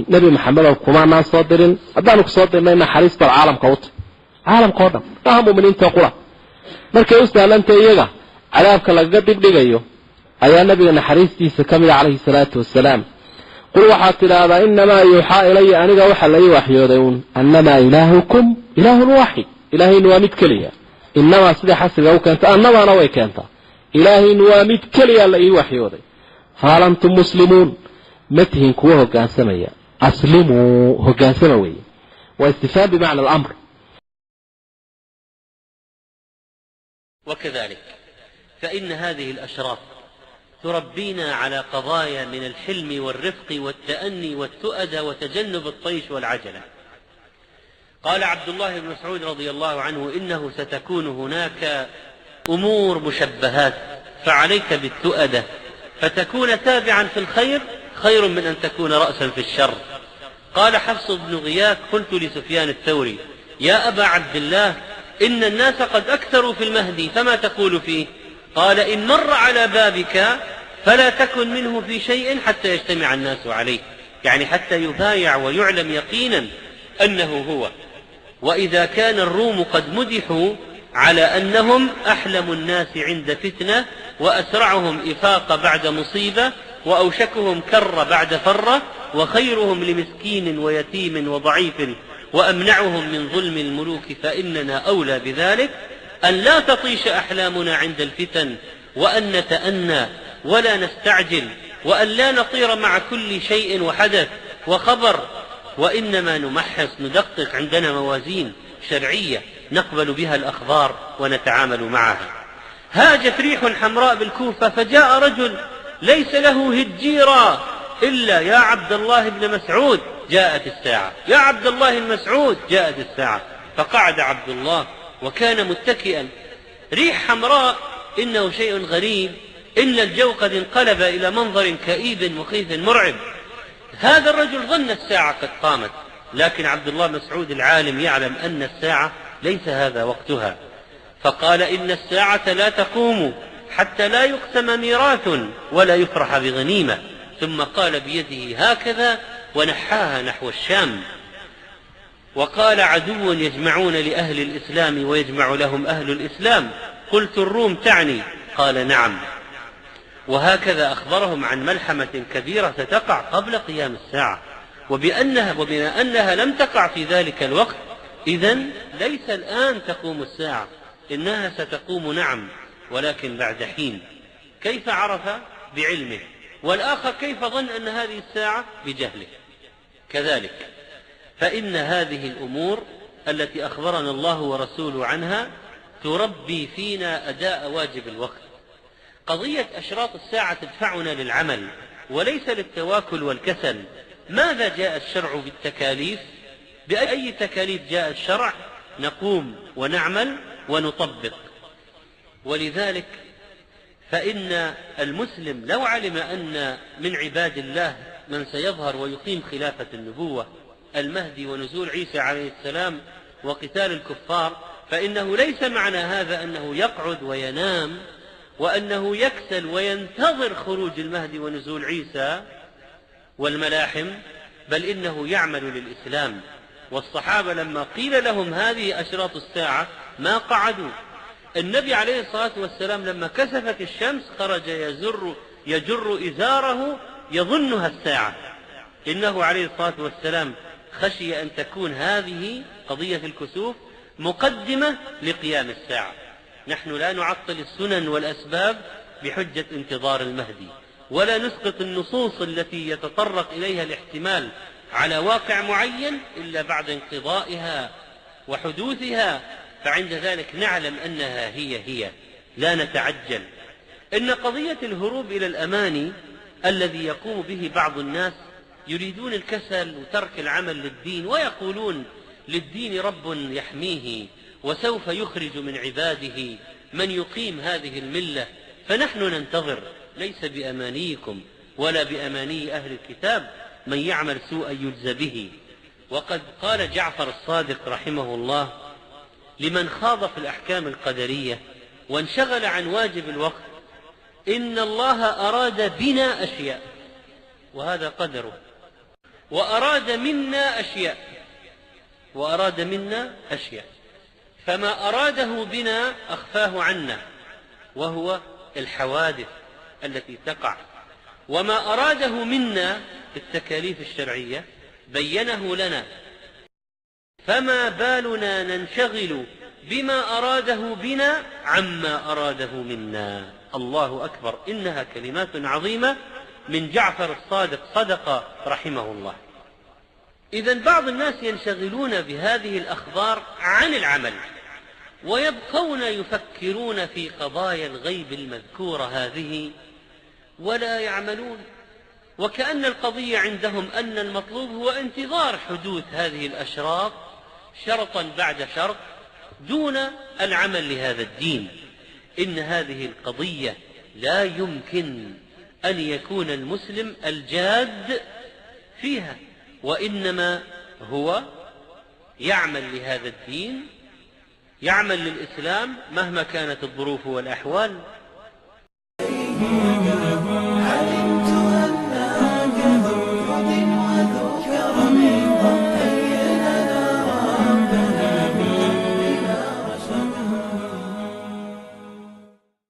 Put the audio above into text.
نبي محمد وكما ناس صادرين أدانك صادرين إن حريص بالعالم كوت عالم كوتا فهموا من أنت قرأ مركز يستاهل أنت إيجا عذابك لقد دقيقة أيها النبي أن حريصتي سكمل عليه الصلاة والسلام قل وحات هذا إنما يوحى إلي أنك وحى لي وحيودون أنما إلهكم إله واحد إلهي نوامد كليا إنما سيدي حسب أو كانت أنما نوي كانت إلهي نوامد كليا لأي وحيودي هل أنتم مسلمون متهن كوه هكان سمية أسلموا هكان سموي واستفهام بمعنى الأمر. وكذلك فإن هذه الأشراف تربينا على قضايا من الحلم والرفق والتأني والتؤدى وتجنب الطيش والعجلة. قال عبد الله بن مسعود رضي الله عنه إنه ستكون هناك أمور مشبهات فعليك بالتؤدة فتكون تابعا في الخير خير من أن تكون رأسا في الشر. قال حفص بن غياث قلت لسفيان الثوري يا أبا عبد الله إن الناس قد أكثروا في المهدي فما تقول فيه؟ قال إن مر على بابك فلا تكن منه في شيء حتى يجتمع الناس عليه، يعني حتى يبايع ويعلم يقينا أنه هو. وإذا كان الروم قد مدحوا على أنهم أحلم الناس عند فتنة وأسرعهم إفاق بعد مصيبة وأوشكهم كر بعد فرة وخيرهم لمسكين ويتيم وضعيف وأمنعهم من ظلم الملوك، فإننا أولى بذلك أن لا تطيش أحلامنا عند الفتن وأن نتأنى ولا نستعجل وأن لا نطير مع كل شيء وحدث وخبر، وإنما نمحص ندقق، عندنا موازين شرعية نقبل بها الأخبار ونتعامل معها. هاجت ريح حمراء بالكوفة فجاء رجل ليس له هجيرا إلا يا عبد الله بن مسعود جاءت الساعة، يا عبد الله المسعود جاءت الساعة. فقعد عبد الله وكان متكئا. ريح حمراء إنه شيء غريب، إن الجو قد انقلب إلى منظر كئيب مخيف مرعب. هذا الرجل ظن الساعة قد قامت، لكن عبد الله مسعود العالم يعلم أن الساعة ليس هذا وقتها، فقال إن الساعة لا تقوم حتى لا يقسم ميراث ولا يفرح بغنيمة، ثم قال بيده هكذا ونحاها نحو الشام وقال عدو يجمعون لأهل الإسلام ويجمع لهم أهل الإسلام. قلت الروم تعني؟ قال نعم. وهكذا أخبرهم عن ملحمة كبيرة ستقع قبل قيام الساعة، وبما أنها لم تقع في ذلك الوقت إذن ليس الآن تقوم الساعة، إنها ستقوم نعم ولكن بعد حين. كيف عرف؟ بعلمه. والآخر كيف ظن أن هذه الساعة؟ بجهله. كذلك فإن هذه الأمور التي أخبرنا الله ورسوله عنها تربي فينا أداء واجب الوقت. قضية أشراط الساعة تدفعنا للعمل وليس للتواكل والكسل. ماذا جاء الشرع بالتكاليف؟ بأي تكاليف جاء الشرع؟ نقوم ونعمل ونطبق. ولذلك فإن المسلم لو علم أن من عباد الله من سيظهر ويقيم خلافة النبوة المهدي ونزول عيسى عليه السلام وقتال الكفار، فإنه ليس معنى هذا أنه يقعد وينام وأنه يكسل وينتظر خروج المهدي ونزول عيسى والملاحم، بل إنه يعمل للإسلام. والصحابة لما قيل لهم هذه أشراط الساعة ما قعدوا. النبي عليه الصلاة والسلام لما كسفت الشمس خرج يجر إزاره يظنها الساعة. إنه عليه الصلاة والسلام خشي أن تكون هذه قضية الكسوف مقدمة لقيام الساعة. نحن لا نعطل السنن والأسباب بحجة انتظار المهدي، ولا نسقط النصوص التي يتطرق إليها الاحتمال على واقع معين إلا بعد انقضائها وحدوثها، فعند ذلك نعلم أنها هي لا نتعجل. إن قضية الهروب إلى الأماني الذي يقوم به بعض الناس يريدون الكسل وترك العمل للدين، ويقولون للدين رب يحميه وسوف يخرج من عباده من يقيم هذه الملة، فنحن ننتظر. ليس بأمانيكم ولا بأماني أهل الكتاب، من يعمل سوءا يجزى به. وقد قال جعفر الصادق رحمه الله لمن خاض في الأحكام القدرية وانشغل عن واجب الوقت: إن الله أراد بنا أشياء وهذا قدره، وأراد منا أشياء فما أراده بنا أخفاه عنا، وهو الحوادث التي تقع، وما أراده منا بالتكاليف الشرعية بينه لنا. فما بالنا ننشغل بما أراده بنا عما أراده منا. الله أكبر، إنها كلمات عظيمة من جعفر الصادق صدق رحمه الله. إذن بعض الناس ينشغلون بهذه الأخبار عن العمل، ويبقون يفكرون في قضايا الغيب المذكورة هذه ولا يعملون، وكأن القضية عندهم أن المطلوب هو انتظار حدوث هذه الأشراط شرطا بعد شرط دون العمل لهذا الدين. إن هذه القضية لا يمكن أن يكون المسلم الجاد فيها، وإنما هو يعمل لهذا الدين، يعمل للإسلام مهما كانت الظروف والأحوال.